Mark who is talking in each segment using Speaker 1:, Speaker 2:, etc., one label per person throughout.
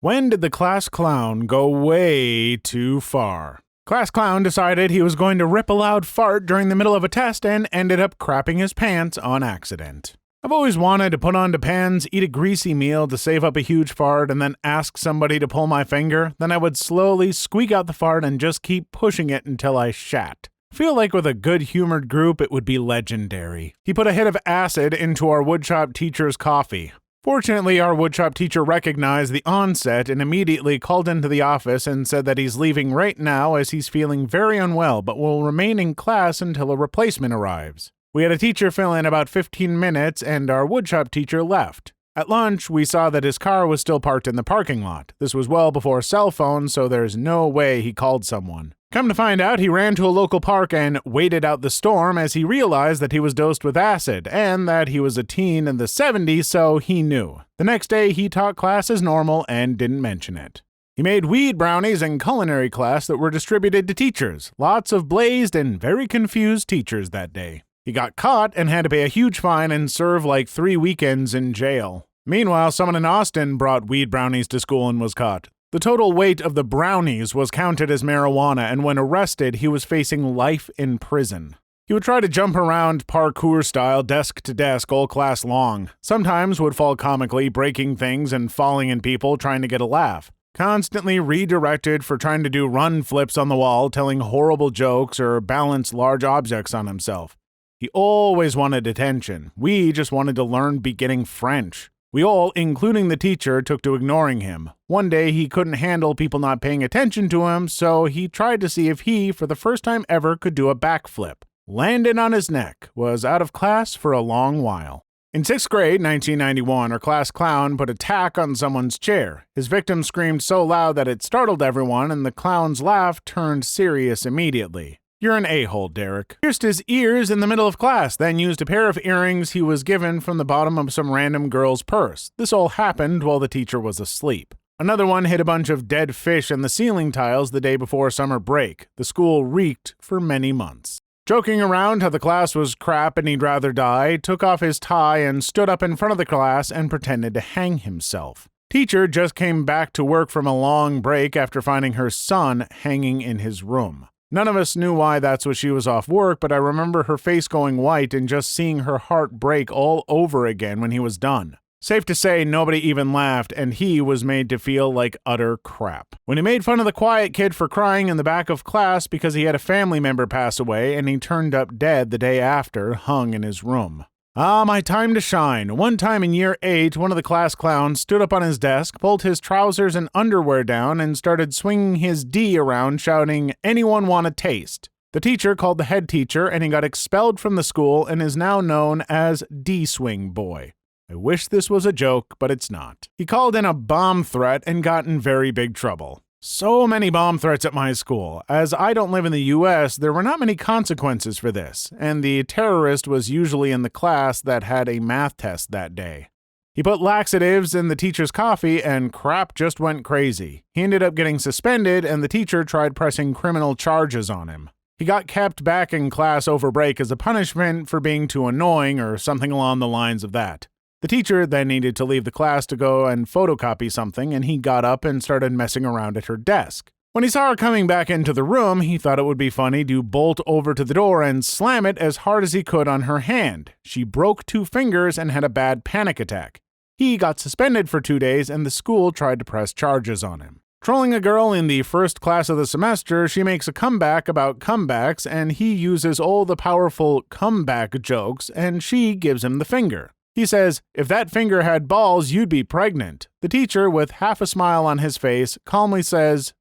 Speaker 1: When did the class clown go way too far? Class clown decided he was going to rip a loud fart during the middle of a test and ended up crapping his pants on accident. I've always wanted to put on Depends, eat a greasy meal to save up a huge fart, and then ask somebody to pull my finger. Then I would slowly squeak out the fart and just keep pushing it until I shat. I feel like with a good-humored group, it would be legendary. He put a hit of acid into our woodshop teacher's coffee. Fortunately, our woodshop teacher recognized the onset and immediately called into the office and said that he's leaving right now as he's feeling very unwell but will remain in class until a replacement arrives. We had a teacher fill in about 15 minutes and our woodshop teacher left. At lunch, we saw that his car was still parked in the parking lot. This was well before cell phones, so there's no way he called someone. Come to find out, he ran to a local park and waited out the storm as he realized that he was dosed with acid and that he was a teen in the 70s, so he knew. The next day, he taught class as normal and didn't mention it. He made weed brownies in culinary class that were distributed to teachers. Lots of blazed and very confused teachers that day. He got caught and had to pay a huge fine and serve like 3 weekends in jail. Meanwhile, someone in Austin brought weed brownies to school and was caught. The total weight of the brownies was counted as marijuana, and when arrested, he was facing life in prison. He would try to jump around parkour style, desk to desk, all class long. Sometimes would fall comically, breaking things and falling in people, trying to get a laugh. Constantly redirected for trying to do run flips on the wall, telling horrible jokes, or balance large objects on himself. He always wanted attention. We just wanted to learn beginning French. We all, including the teacher, took to ignoring him. One day, he couldn't handle people not paying attention to him, so he tried to see if he, for the first time ever, could do a backflip. Landed on his neck, was out of class for a long while. In 6th grade, 1991, our class clown put a tack on someone's chair. His victim screamed so loud that it startled everyone, and the clown's laugh turned serious immediately. You're an a-hole, Derek. Pierced his ears in the middle of class, then used a pair of earrings he was given from the bottom of some random girl's purse. This all happened while the teacher was asleep. Another one hid a bunch of dead fish in the ceiling tiles the day before summer break. The school reeked for many months. Joking around how the class was crap and he'd rather die, took off his tie and stood up in front of the class and pretended to hang himself. Teacher just came back to work from a long break after finding her son hanging in his room. None of us knew why that's what she was off work, but I remember her face going white and just seeing her heart break all over again when he was done. Safe to say, nobody even laughed, and he was made to feel like utter crap. When he made fun of the quiet kid for crying in the back of class because he had a family member pass away and he turned up dead the day after, hung in his room. Ah, my time to shine. One time in year 8, one of the class clowns stood up on his desk, pulled his trousers and underwear down, and started swinging his D around, shouting, "Anyone want a taste?" The teacher called the head teacher, and he got expelled from the school and is now known as D-Swing Boy. I wish this was a joke, but it's not. He called in a bomb threat and got in very big trouble. So many bomb threats at my school. As I don't live in the US, there were not many consequences for this, and the terrorist was usually in the class that had a math test that day. He put laxatives in the teacher's coffee and crap just went crazy. He ended up getting suspended and the teacher tried pressing criminal charges on him. He got kept back in class over break as a punishment for being too annoying or something along the lines of that. The teacher then needed to leave the class to go and photocopy something, and he got up and started messing around at her desk. When he saw her coming back into the room, he thought it would be funny to bolt over to the door and slam it as hard as he could on her hand. She broke 2 fingers and had a bad panic attack. He got suspended for 2 days, and the school tried to press charges on him. Trolling a girl in the first class of the semester, she makes a comeback about comebacks, and he uses all the powerful comeback jokes, and she gives him the finger. He says, "If that finger had balls, you'd be pregnant." The teacher, with half a smile on his face, calmly says,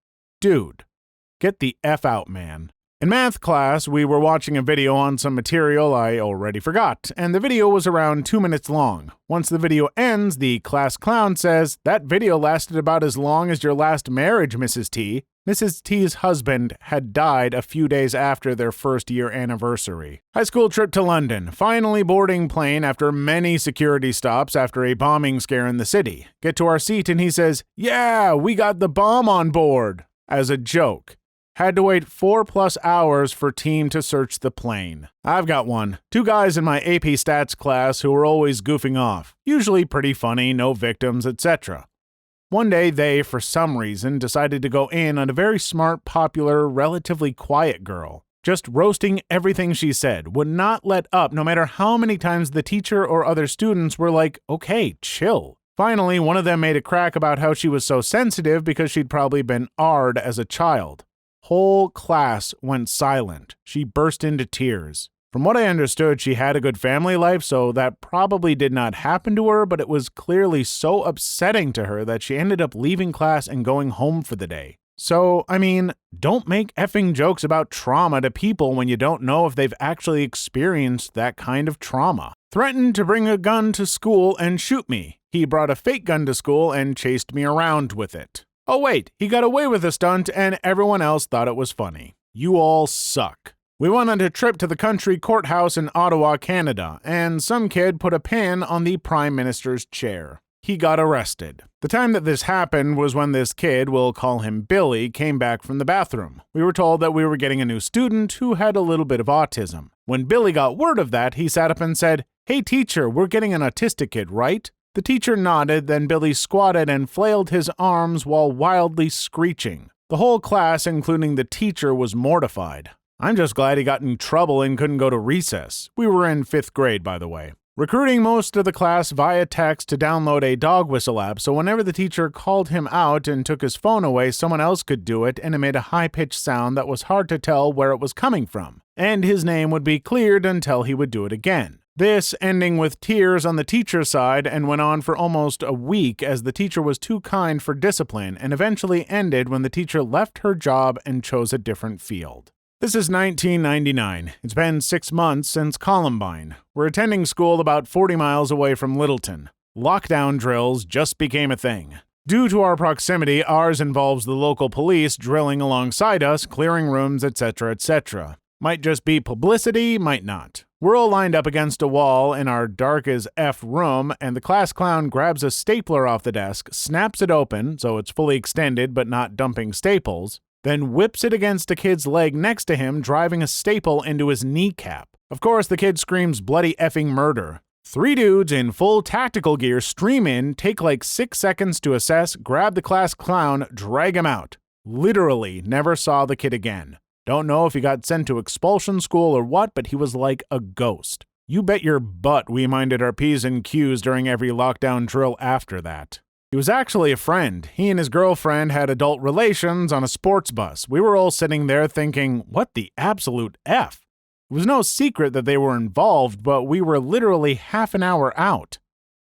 Speaker 1: "Dude, get the F out, man." In math class, we were watching a video on some material I already forgot, and the video was around 2 minutes long. Once the video ends, the class clown says, "That video lasted about as long as your last marriage, Mrs. T." Mrs. T's husband had died a few days after their first-year anniversary. High school trip to London. Finally boarding plane after many security stops after a bombing scare in the city. Get to our seat and he says, "Yeah, we got the bomb on board," as a joke. Had to wait 4+ hours for team to search the plane. I've got one. 2 guys in my AP Stats class who are always goofing off. Usually pretty funny, no victims, etc. One day they, for some reason, decided to go in on a very smart, popular, relatively quiet girl. Just roasting everything she said, would not let up no matter how many times the teacher or other students were like, okay, chill. Finally, one of them made a crack about how she was so sensitive because she'd probably been AR'd as a child. Whole class went silent. She burst into tears. From what I understood, she had a good family life, so that probably did not happen to her, but it was clearly so upsetting to her that she ended up leaving class and going home for the day. So, I mean, don't make effing jokes about trauma to people when you don't know if they've actually experienced that kind of trauma. Threatened to bring a gun to school and shoot me. He brought a fake gun to school and chased me around with it. Oh wait, he got away with the stunt and everyone else thought it was funny. You all suck. We went on a trip to the country courthouse in Ottawa, Canada, and some kid put a pin on the Prime Minister's chair. He got arrested. The time that this happened was when this kid, we'll call him Billy, came back from the bathroom. We were told that we were getting a new student who had a little bit of autism. When Billy got word of that, he sat up and said, "Hey teacher, we're getting an autistic kid, right?" The teacher nodded, then Billy squatted and flailed his arms while wildly screeching. The whole class, including the teacher, was mortified. I'm just glad he got in trouble and couldn't go to recess. We were in 5th grade, by the way. Recruiting most of the class via text to download a dog whistle app, so whenever the teacher called him out and took his phone away, someone else could do it, and it made a high-pitched sound that was hard to tell where it was coming from. And his name would be cleared until he would do it again. This ending with tears on the teacher's side and went on for almost a week as the teacher was too kind for discipline and eventually ended when the teacher left her job and chose a different field. This is 1999. It's been 6 months since Columbine. We're attending school about 40 miles away from Littleton. Lockdown drills just became a thing. Due to our proximity, ours involves the local police drilling alongside us, clearing rooms, etc., etc. Might just be publicity, might not. We're all lined up against a wall in our dark as F room, and the class clown grabs a stapler off the desk, snaps it open so it's fully extended but not dumping staples, then whips it against a kid's leg next to him, driving a staple into his kneecap. Of course, the kid screams bloody effing murder. 3 dudes in full tactical gear stream in, take like 6 seconds to assess, grab the class clown, drag him out. Literally never saw the kid again. Don't know if he got sent to expulsion school or what, but he was like a ghost. You bet your butt we minded our P's and Q's during every lockdown drill after that. He was actually a friend. He and his girlfriend had adult relations on a sports bus. We were all sitting there thinking, what the absolute F? It was no secret that they were involved, but we were literally half an hour out.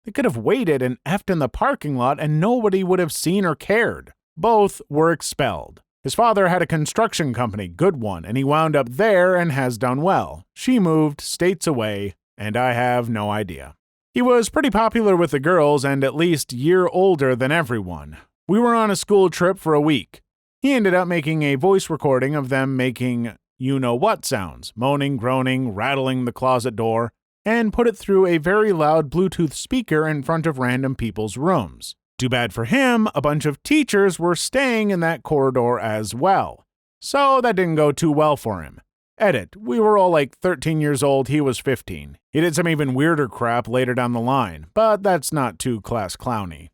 Speaker 1: They could have waited and effed in the parking lot and nobody would have seen or cared. Both were expelled. His father had a construction company, good one, and he wound up there and has done well. She moved states away, and I have no idea. He was pretty popular with the girls and at least a year older than everyone. We were on a school trip for a week. He ended up making a voice recording of them making you-know-what sounds, moaning, groaning, rattling the closet door, and put it through a very loud Bluetooth speaker in front of random people's rooms. Too bad for him, a bunch of teachers were staying in that corridor as well. So that didn't go too well for him. Edit, we were all like 13 years old, he was 15. He did some even weirder crap later down the line, but that's not too class clowny.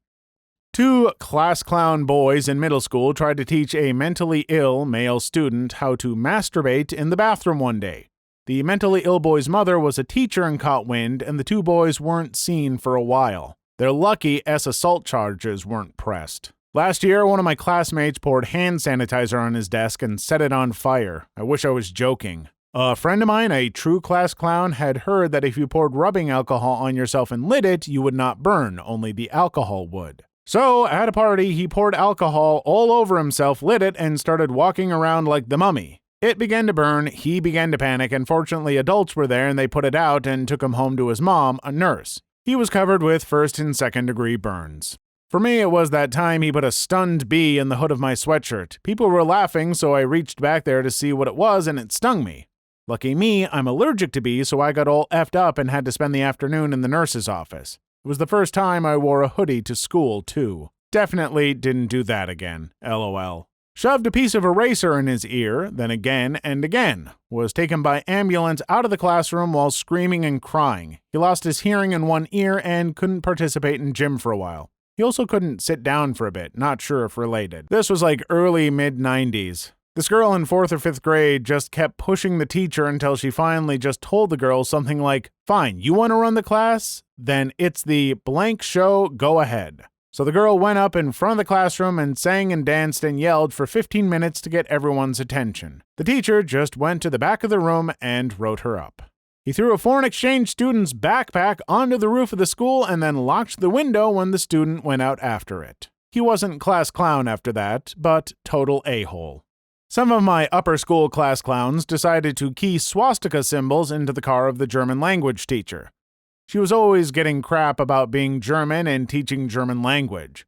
Speaker 1: 2 class clown boys in middle school tried to teach a mentally ill male student how to masturbate in the bathroom one day. The mentally ill boy's mother was a teacher and caught wind, and the 2 boys weren't seen for a while. They're lucky assault charges weren't pressed. Last year, one of my classmates poured hand sanitizer on his desk and set it on fire. I wish I was joking. A friend of mine, a true class clown, had heard that if you poured rubbing alcohol on yourself and lit it, you would not burn, only the alcohol would. So, at a party, he poured alcohol all over himself, lit it, and started walking around like the mummy. It began to burn, he began to panic, and fortunately adults were there and they put it out and took him home to his mom, a nurse. He was covered with 1st and 2nd degree burns. For me, it was that time he put a stunned bee in the hood of my sweatshirt. People were laughing, so I reached back there to see what it was, and it stung me. Lucky me, I'm allergic to bees, so I got all effed up and had to spend the afternoon in the nurse's office. It was the first time I wore a hoodie to school, too. Definitely didn't do that again, LOL. Shoved a piece of eraser in his ear, then again and again. Was taken by ambulance out of the classroom while screaming and crying. He lost his hearing in one ear and couldn't participate in gym for a while. He also couldn't sit down for a bit, not sure if related. This was like early mid-90s. This girl in 4th or 5th grade just kept pushing the teacher until she finally just told the girl something like, "Fine, you want to run the class? Then it's the blank show, go ahead." So the girl went up in front of the classroom and sang and danced and yelled for 15 minutes to get everyone's attention. The teacher just went to the back of the room and wrote her up. He threw a foreign exchange student's backpack onto the roof of the school and then locked the window when the student went out after it. He wasn't class clown after that, but total a-hole. Some of my upper school class clowns decided to key swastika symbols into the car of the German language teacher. She was always getting crap about being German and teaching German language.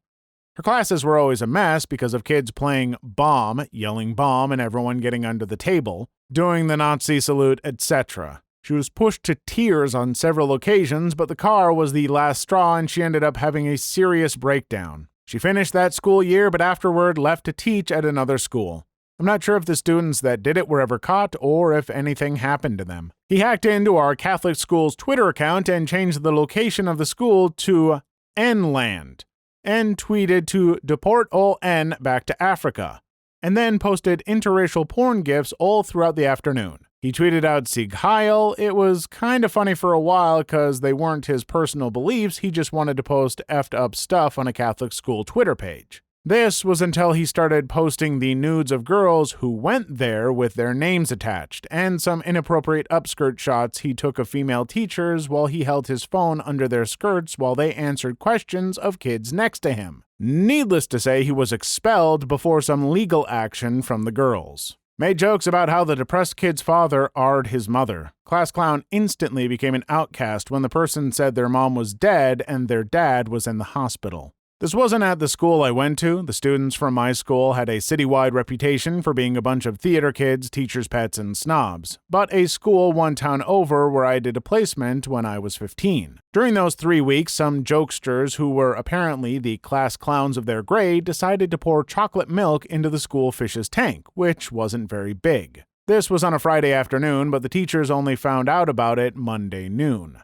Speaker 1: Her classes were always a mess because of kids playing bomb, yelling bomb, and everyone getting under the table, doing the Nazi salute, etc. She was pushed to tears on several occasions, but the car was the last straw and she ended up having a serious breakdown. She finished that school year, but afterward left to teach at another school. I'm not sure if the students that did it were ever caught or if anything happened to them. He hacked into our Catholic school's Twitter account and changed the location of the school to N-Land, and tweeted to deport all N back to Africa, and then posted interracial porn gifs all throughout the afternoon. He tweeted out Sieg Heil. It was kind of funny for a while because they weren't his personal beliefs, he just wanted to post effed up stuff on a Catholic school Twitter page. This was until he started posting the nudes of girls who went there with their names attached, and some inappropriate upskirt shots he took of female teachers while he held his phone under their skirts while they answered questions of kids next to him. Needless to say, he was expelled before some legal action from the girls. Made jokes about how the depressed kid's father R'd his mother. Class clown instantly became an outcast when the person said their mom was dead and their dad was in the hospital. This wasn't at the school I went to. The students from my school had a citywide reputation for being a bunch of theater kids, teachers' pets, and snobs, but a school one town over where I did a placement when I was 15. During those 3 weeks, some jokesters who were apparently the class clowns of their grade decided to pour chocolate milk into the school fish's tank, which wasn't very big. This was on a Friday afternoon, but the teachers only found out about it Monday noon.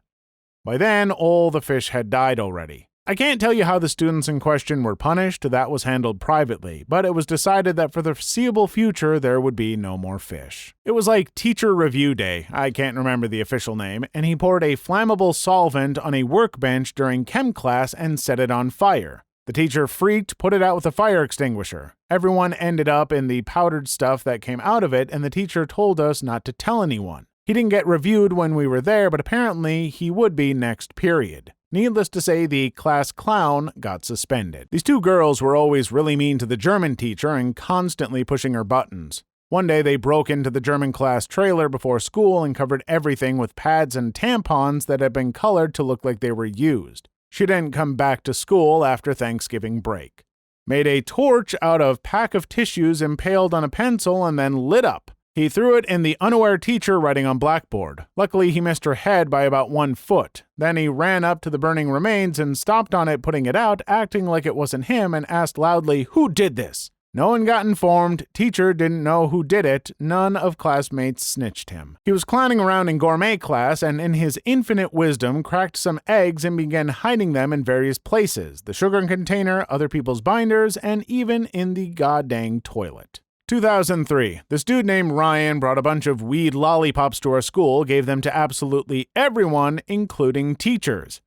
Speaker 1: By then, all the fish had died already. I can't tell you how the students in question were punished, that was handled privately, but it was decided that for the foreseeable future there would be no more fish. It was like teacher review day, I can't remember the official name, and he poured a flammable solvent on a workbench during chem class and set it on fire. The teacher freaked, put it out with a fire extinguisher. Everyone ended up in the powdered stuff that came out of it, and the teacher told us not to tell anyone. He didn't get reviewed when we were there, but apparently he would be next period. Needless to say, the class clown got suspended. These two girls were always really mean to the German teacher and constantly pushing her buttons. One day they broke into the German class trailer before school and covered everything with pads and tampons that had been colored to look like they were used. She didn't come back to school after Thanksgiving break. Made a torch out of pack of tissues impaled on a pencil and then lit up. He threw it in the unaware teacher writing on blackboard. Luckily, he missed her head by about 1 foot. Then he ran up to the burning remains and stomped on it, putting it out, acting like it wasn't him, and asked loudly, "Who did this?" No one got informed. Teacher didn't know who did it. None of classmates snitched him. He was clowning around in gourmet class and in his infinite wisdom cracked some eggs and began hiding them in various places. The sugar container, other people's binders, and even in the goddamn toilet. 2003. This dude named Ryan brought a bunch of weed lollipops to our school, gave them to absolutely everyone, including teachers.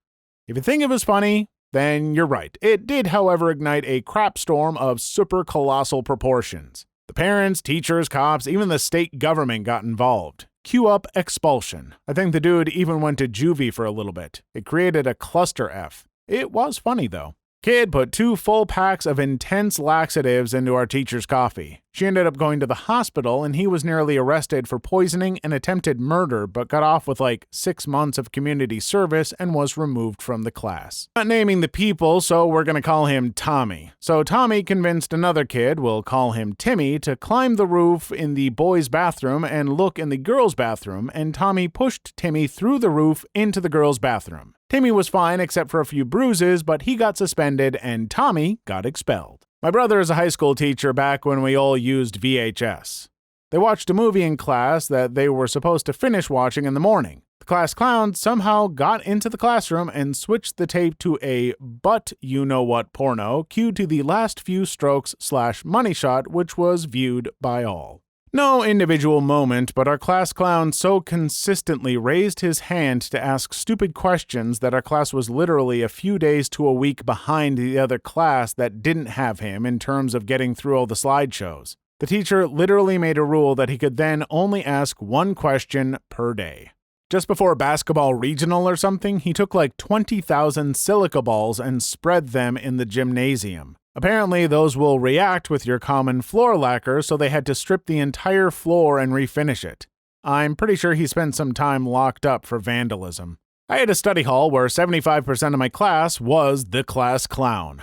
Speaker 1: If you think it was funny, then you're right. It did, however, ignite a crap storm of super colossal proportions. The parents, teachers, cops, even the state government got involved. Cue up expulsion. I think the dude even went to juvie for a little bit. It created a cluster F. It was funny, though. Kid put 2 full packs of intense laxatives into our teacher's coffee. She ended up going to the hospital, and he was nearly arrested for poisoning and attempted murder, but got off with like 6 months of community service and was removed from the class. Not naming the people, so we're gonna call him Tommy. So Tommy convinced another kid, we'll call him Timmy, to climb the roof in the boys' bathroom and look in the girls' bathroom, and Tommy pushed Timmy through the roof into the girls' bathroom. Timmy was fine except for a few bruises, but he got suspended and Tommy got expelled. My brother is a high school teacher back when we all used VHS. They watched a movie in class that they were supposed to finish watching in the morning. The class clown somehow got into the classroom and switched the tape to a but-you-know-what porno, cued to the last few strokes/money shot, which was viewed by all. No individual moment, but our class clown so consistently raised his hand to ask stupid questions that our class was literally a few days to a week behind the other class that didn't have him in terms of getting through all the slideshows. The teacher literally made a rule that he could then only ask one question per day. Just before basketball regional or something, he took like 20,000 silica balls and spread them in the gymnasium. Apparently, those will react with your common floor lacquer, so they had to strip the entire floor and refinish it. I'm pretty sure he spent some time locked up for vandalism. I had a study hall where 75% of my class was the class clown.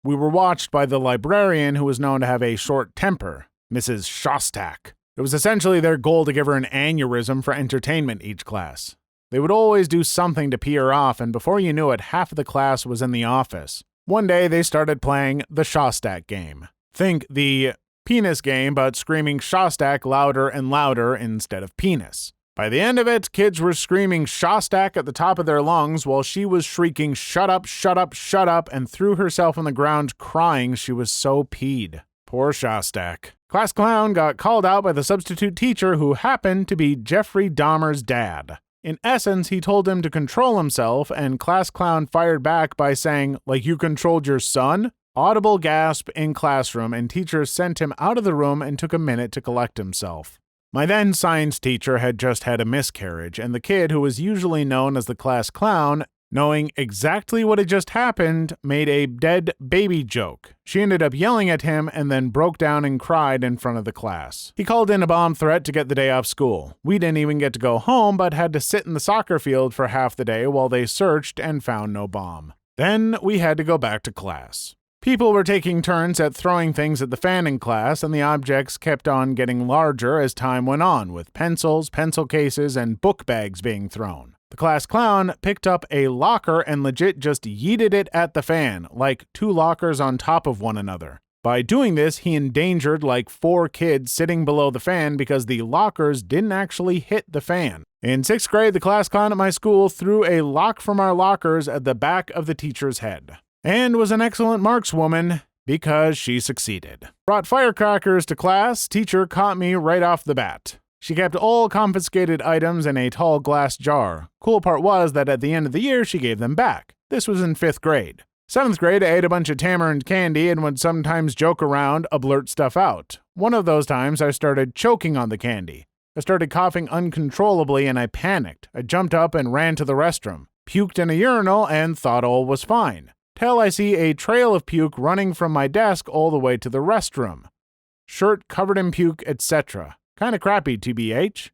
Speaker 1: We were watched by the librarian who was known to have a short temper, Mrs. Shostak. It was essentially their goal to give her an aneurysm for entertainment each class. They would always do something to pee her off, and before you knew it, half of the class was in the office. One day, they started playing the Shostak game. Think the penis game, but screaming Shostak louder and louder instead of penis. By the end of it, kids were screaming Shostak at the top of their lungs while she was shrieking, "Shut up, shut up, shut up," and threw herself on the ground crying she was so peed. Poor Shostak. Class clown got called out by the substitute teacher who happened to be Jeffrey Dahmer's dad. In essence, he told him to control himself, and class clown fired back by saying, "Like you controlled your son?" Audible gasp in classroom, and teachers sent him out of the room and took a minute to collect himself. My then science teacher had just had a miscarriage, and the kid who was usually known as the class clown, knowing exactly what had just happened, made a dead baby joke. She ended up yelling at him and then broke down and cried in front of the class. He called in a bomb threat to get the day off school. We didn't even get to go home, but had to sit in the soccer field for half the day while they searched and found no bomb. Then we had to go back to class. People were taking turns at throwing things at the fan in class, and the objects kept on getting larger as time went on, with pencils, pencil cases, and book bags being thrown. The class clown picked up a locker and legit just yeeted it at the fan, like two lockers on top of one another. By doing this, he endangered like 4 kids sitting below the fan because the lockers didn't actually hit the fan. In 6th grade, the class clown at my school threw a lock from our lockers at the back of the teacher's head. And was an excellent markswoman because she succeeded. Brought firecrackers to class, teacher caught me right off the bat. She kept all confiscated items in a tall glass jar. Cool part was that at the end of the year, she gave them back. This was in 5th grade. 7th grade, I ate a bunch of tamarind candy and would sometimes joke around, blurt stuff out. One of those times, I started choking on the candy. I started coughing uncontrollably and I panicked. I jumped up and ran to the restroom, puked in a urinal, and thought all was fine. Till I see a trail of puke running from my desk all the way to the restroom. Shirt covered in puke, etc. Kinda crappy, TBH.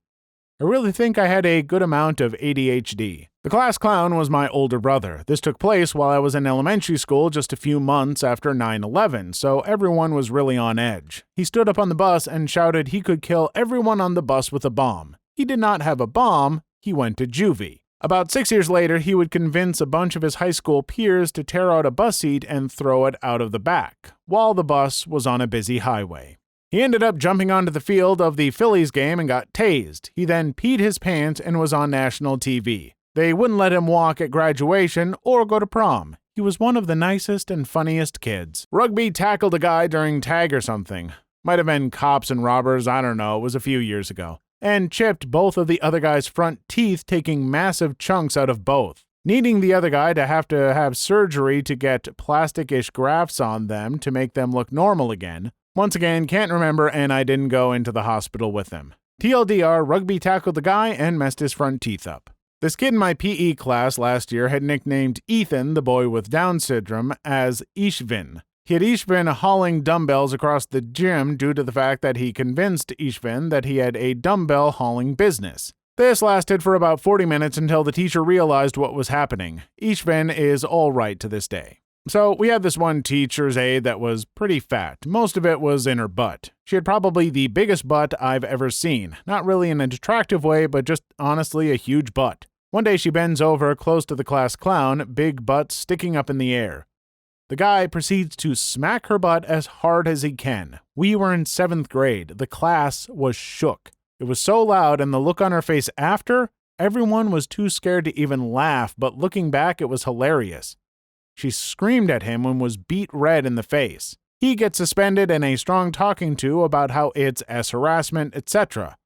Speaker 1: I really think I had a good amount of ADHD. The class clown was my older brother. This took place while I was in elementary school just a few months after 9/11, so everyone was really on edge. He stood up on the bus and shouted he could kill everyone on the bus with a bomb. He did not have a bomb, he went to juvie. About 6 years later, he would convince a bunch of his high school peers to tear out a bus seat and throw it out of the back, while the bus was on a busy highway. He ended up jumping onto the field of the Phillies game and got tased. He then peed his pants and was on national TV. They wouldn't let him walk at graduation or go to prom. He was one of the nicest and funniest kids. Rugby tackled a guy during tag or something. Might have been cops and robbers, I don't know, it was a few years ago. And chipped both of the other guy's front teeth, taking massive chunks out of both. Needing the other guy to have surgery to get plastic-ish grafts on them to make them look normal again. Once again, can't remember, and I didn't go into the hospital with him. TLDR, Rugby tackled the guy and messed his front teeth up. This kid in my PE class last year had nicknamed Ethan, the boy with Down syndrome, as Ishvin. He had Ishvin hauling dumbbells across the gym due to the fact that he convinced Ishvin that he had a dumbbell hauling business. This lasted for about 40 minutes until the teacher realized what was happening. Ishvin is all right to this day. So we had this one teacher's aide that was pretty fat. Most of it was in her butt. She had probably the biggest butt I've ever seen. Not really in an attractive way, but just honestly a huge butt. One day she bends over close to the class clown, big butt sticking up in the air. The guy proceeds to smack her butt as hard as he can. We were in 7th grade. The class was shook. It was so loud, and the look on her face after, everyone was too scared to even laugh, but looking back, it was hilarious. She screamed at him and was beat red in the face. He gets suspended and a strong talking to about how it's harassment, etc.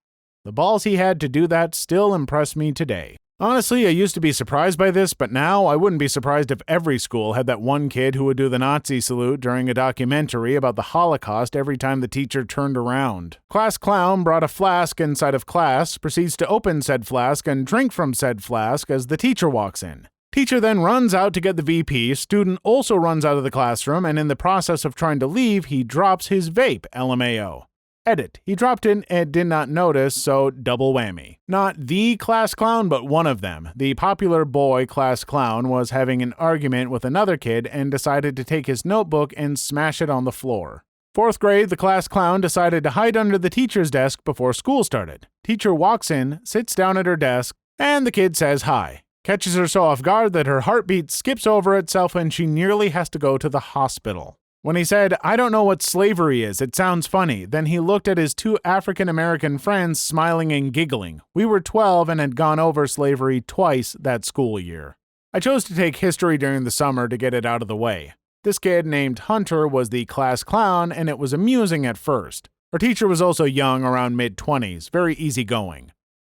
Speaker 1: The balls he had to do that still impress me today. Honestly, I used to be surprised by this, but now I wouldn't be surprised if every school had that one kid who would do the Nazi salute during a documentary about the Holocaust every time the teacher turned around. Class clown brought a flask inside of class, proceeds to open said flask and drink from said flask as the teacher walks in. Teacher then runs out to get the VP, student also runs out of the classroom, and in the process of trying to leave, he drops his vape, LMAO. Edit. He dropped it and did not notice, so double whammy. Not the class clown, but one of them. The popular boy class clown was having an argument with another kid and decided to take his notebook and smash it on the floor. 4th grade, the class clown decided to hide under the teacher's desk before school started. Teacher walks in, sits down at her desk, and the kid says hi. Catches her so off guard that her heartbeat skips over itself and she nearly has to go to the hospital. When he said, "I don't know what slavery is, it sounds funny," then he looked at his 2 African-American friends smiling and giggling. We were 12 and had gone over slavery twice that school year. I chose to take history during the summer to get it out of the way. This kid named Hunter was the class clown and it was amusing at first. Our teacher was also young, around mid-20s, very easygoing.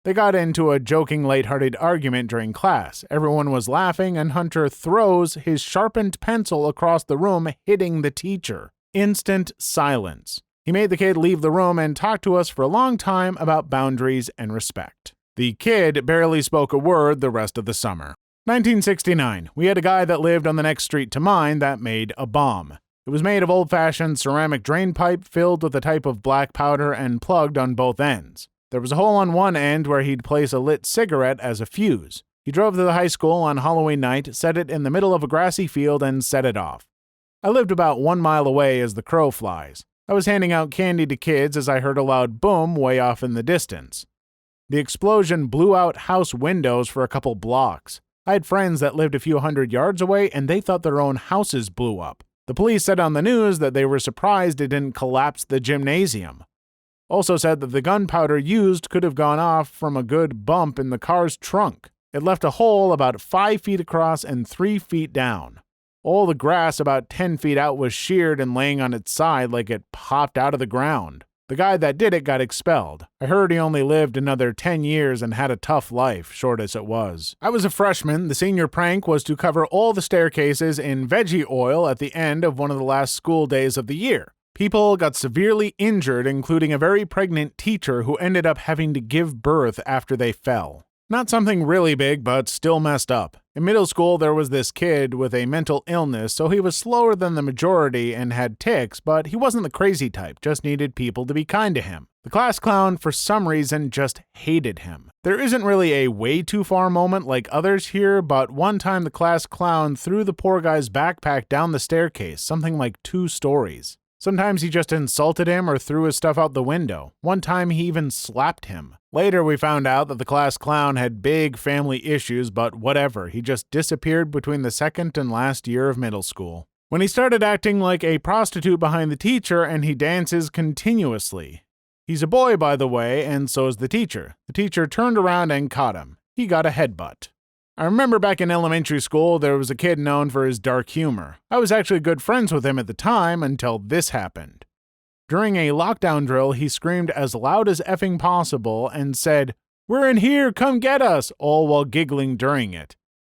Speaker 1: They got into a joking, lighthearted argument during class. Everyone was laughing, and Hunter throws his sharpened pencil across the room, hitting the teacher. Instant silence. He made the kid leave the room and talk to us for a long time about boundaries and respect. The kid barely spoke a word the rest of the summer. 1969. We had a guy that lived on the next street to mine that made a bomb. It was made of old-fashioned ceramic drain pipe filled with a type of black powder and plugged on both ends. There was a hole on one end where he'd place a lit cigarette as a fuse. He drove to the high school on Halloween night, set it in the middle of a grassy field, and set it off. I lived about 1 mile away as the crow flies. I was handing out candy to kids as I heard a loud boom way off in the distance. The explosion blew out house windows for a couple blocks. I had friends that lived a few hundred yards away, and they thought their own houses blew up. The police said on the news that they were surprised it didn't collapse the gymnasium. Also said that the gunpowder used could have gone off from a good bump in the car's trunk. It left a hole about 5 feet across and 3 feet down. All the grass about 10 feet out was sheared and laying on its side like it popped out of the ground. The guy that did it got expelled. I heard he only lived another 10 years and had a tough life, short as it was. I was a freshman. The senior prank was to cover all the staircases in veggie oil at the end of one of the last school days of the year. People got severely injured, including a very pregnant teacher who ended up having to give birth after they fell. Not something really big, but still messed up. In middle school, there was this kid with a mental illness, so he was slower than the majority and had tics, but he wasn't the crazy type, just needed people to be kind to him. The class clown, for some reason, just hated him. There isn't really a way too far moment like others here, but one time the class clown threw the poor guy's backpack down the staircase, something like 2 stories. Sometimes he just insulted him or threw his stuff out the window. One time he even slapped him. Later we found out that the class clown had big family issues, but whatever, he just disappeared between the second and last year of middle school. When he started acting like a prostitute behind the teacher and he dances continuously. He's a boy, by the way, and so is the teacher. The teacher turned around and caught him. He got a headbutt. I remember back in elementary school, there was a kid known for his dark humor. I was actually good friends with him at the time until this happened. During a lockdown drill, he screamed as loud as effing possible and said, "We're in here, come get us," all while giggling during it.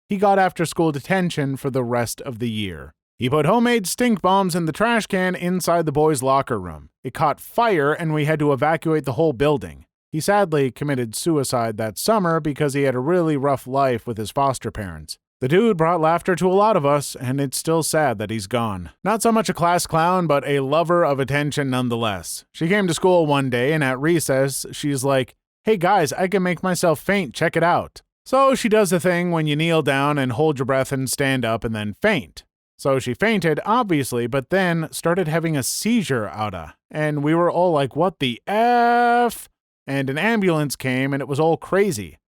Speaker 1: He got after-school detention for the rest of the year. He put homemade stink bombs in the trash can inside the boys' locker room. It caught fire and we had to evacuate the whole building. He sadly committed suicide that summer because he had a really rough life with his foster parents. The dude brought laughter to a lot of us, and it's still sad that he's gone. Not so much a class clown, but a lover of attention nonetheless. She came to school one day, and at recess, she's like, "Hey guys, I can make myself faint, check it out." So she does the thing when you kneel down and hold your breath and stand up and then faint. So she fainted, obviously, but then started having a seizure outta. And we were all like, what the F? And an ambulance came and it was all crazy.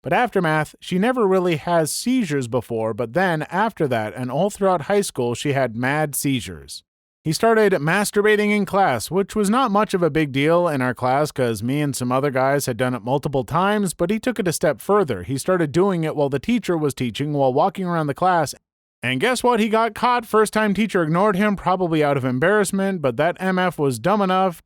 Speaker 1: But aftermath, she never really has seizures before, but then after that and all throughout high school, she had mad seizures. He started masturbating in class, which was not much of a big deal in our class because me and some other guys had done it multiple times, but he took it a step further. He started doing it while the teacher was teaching while walking around the class. And guess what? He got caught. First time teacher ignored him, probably out of embarrassment, but that MF was dumb enough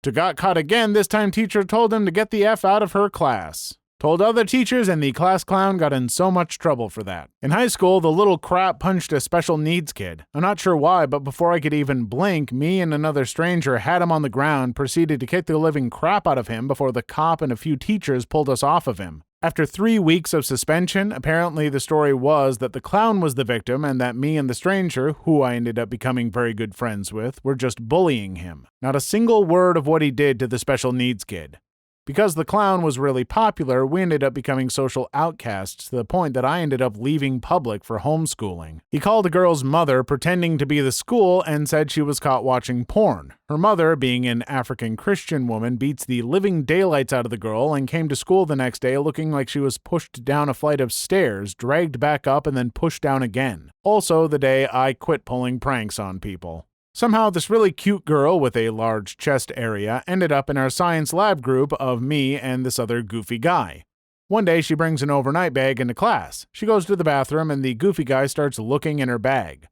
Speaker 1: to got caught again. This time teacher told him to get the F out of her class. Told other teachers, and the class clown got in so much trouble for that. In high school, the little crap punched a special needs kid. I'm not sure why, but before I could even blink, me and another stranger had him on the ground, proceeded to kick the living crap out of him before the cop and a few teachers pulled us off of him. After 3 weeks of suspension, apparently the story was that the clown was the victim and that me and the stranger, who I ended up becoming very good friends with, were just bullying him. Not a single word of what he did to the special needs kid. Because the clown was really popular, we ended up becoming social outcasts to the point that I ended up leaving public for homeschooling. He called a girl's mother pretending to be the school and said she was caught watching porn. Her mother, being an African Christian woman, beats the living daylights out of the girl and came to school the next day looking like she was pushed down a flight of stairs, dragged back up, and then pushed down again. Also the day I quit pulling pranks on people. Somehow, this really cute girl with a large chest area ended up in our science lab group of me and this other goofy guy. One day, she brings an overnight bag into class. She goes to the bathroom, and the goofy guy starts looking in her bag.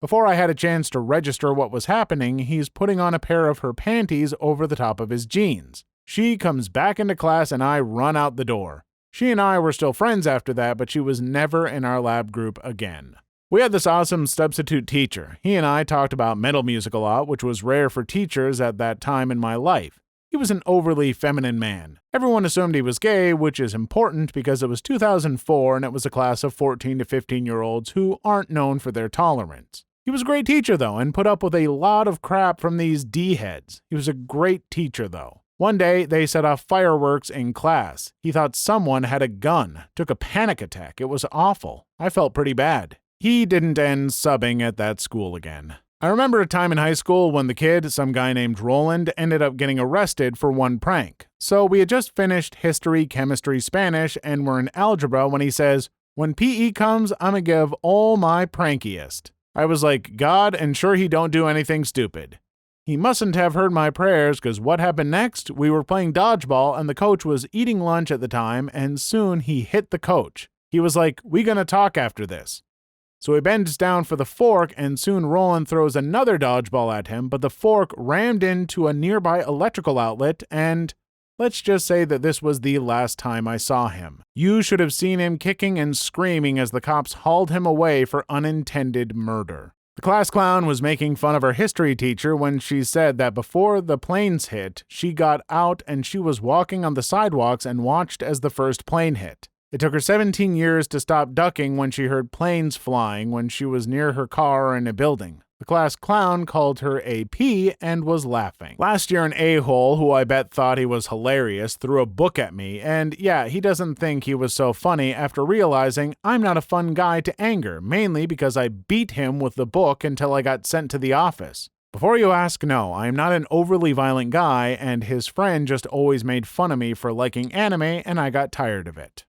Speaker 1: Before I had a chance to register what was happening, he's putting on a pair of her panties over the top of his jeans. She comes back into class, and I run out the door. She and I were still friends after that, but she was never in our lab group again. We had this awesome substitute teacher. He and I talked about metal music a lot, which was rare for teachers at that time in my life. He was an overly feminine man. Everyone assumed he was gay, which is important because it was 2004 and it was a class of 14 to 15-year-olds who aren't known for their tolerance. He was a great teacher, though, and put up with a lot of crap from these D-heads. He was a great teacher, though. One day, they set off fireworks in class. He thought someone had a gun, took a panic attack. It was awful. I felt pretty bad. He didn't end subbing at that school again. I remember a time in high school when the kid, some guy named Roland, ended up getting arrested for one prank. So we had just finished history, chemistry, Spanish, and we're in algebra when he says, "When PE comes, I'ma give all my prankiest." I was like, God, and sure he don't do anything stupid. He mustn't have heard my prayers, because what happened next? We were playing dodgeball, and the coach was eating lunch at the time, and soon he hit the coach. He was like, "We gonna talk after this." So he bends down for the fork, and soon Roland throws another dodgeball at him, but the fork rammed into a nearby electrical outlet, and let's just say that this was the last time I saw him. You should have seen him kicking and screaming as the cops hauled him away for unintended murder. The class clown was making fun of our history teacher when she said that before the planes hit, she got out and she was walking on the sidewalks and watched as the first plane hit. It took her 17 years to stop ducking when she heard planes flying when she was near her car or in a building. The class clown called her AP and was laughing. Last year, an a-hole, who I bet thought he was hilarious, threw a book at me, and yeah, he doesn't think he was so funny after realizing I'm not a fun guy to anger, mainly because I beat him with the book until I got sent to the office. Before you ask, no, I am not an overly violent guy, and his friend just always made fun of me for liking anime, and I got tired of it.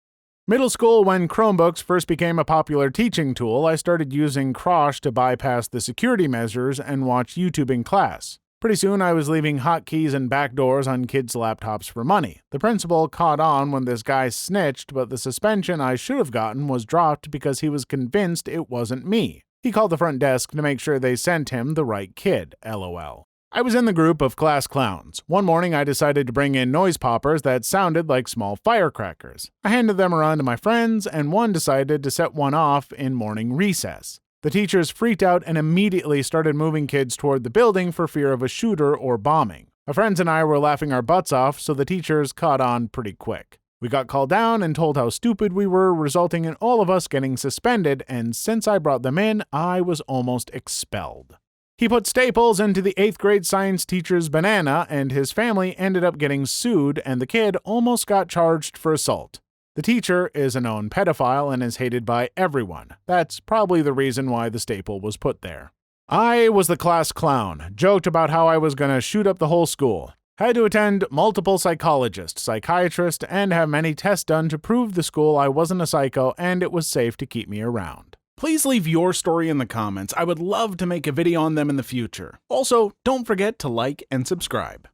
Speaker 1: Middle school, when Chromebooks first became a popular teaching tool, I started using Crosh to bypass the security measures and watch YouTube in class. Pretty soon, I was leaving hotkeys and backdoors on kids' laptops for money. The principal caught on when this guy snitched, but the suspension I should have gotten was dropped because he was convinced it wasn't me. He called the front desk to make sure they sent him the right kid, LOL. I was in the group of class clowns. One morning, I decided to bring in noise poppers that sounded like small firecrackers. I handed them around to my friends, and one decided to set one off in morning recess. The teachers freaked out and immediately started moving kids toward the building for fear of a shooter or bombing. My friends and I were laughing our butts off, so the teachers caught on pretty quick. We got called down and told how stupid we were, resulting in all of us getting suspended, and since I brought them in, I was almost expelled. He put staples into the 8th grade science teacher's banana, and his family ended up getting sued, and the kid almost got charged for assault. The teacher is a known pedophile and is hated by everyone. That's probably the reason why the staple was put there. I was the class clown, joked about how I was gonna shoot up the whole school. Had to attend multiple psychologists, psychiatrists, and have many tests done to prove the school I wasn't a psycho and it was safe to keep me around. Please leave your story in the comments. I would love to make a video on them in the future. Also, don't forget to like and subscribe.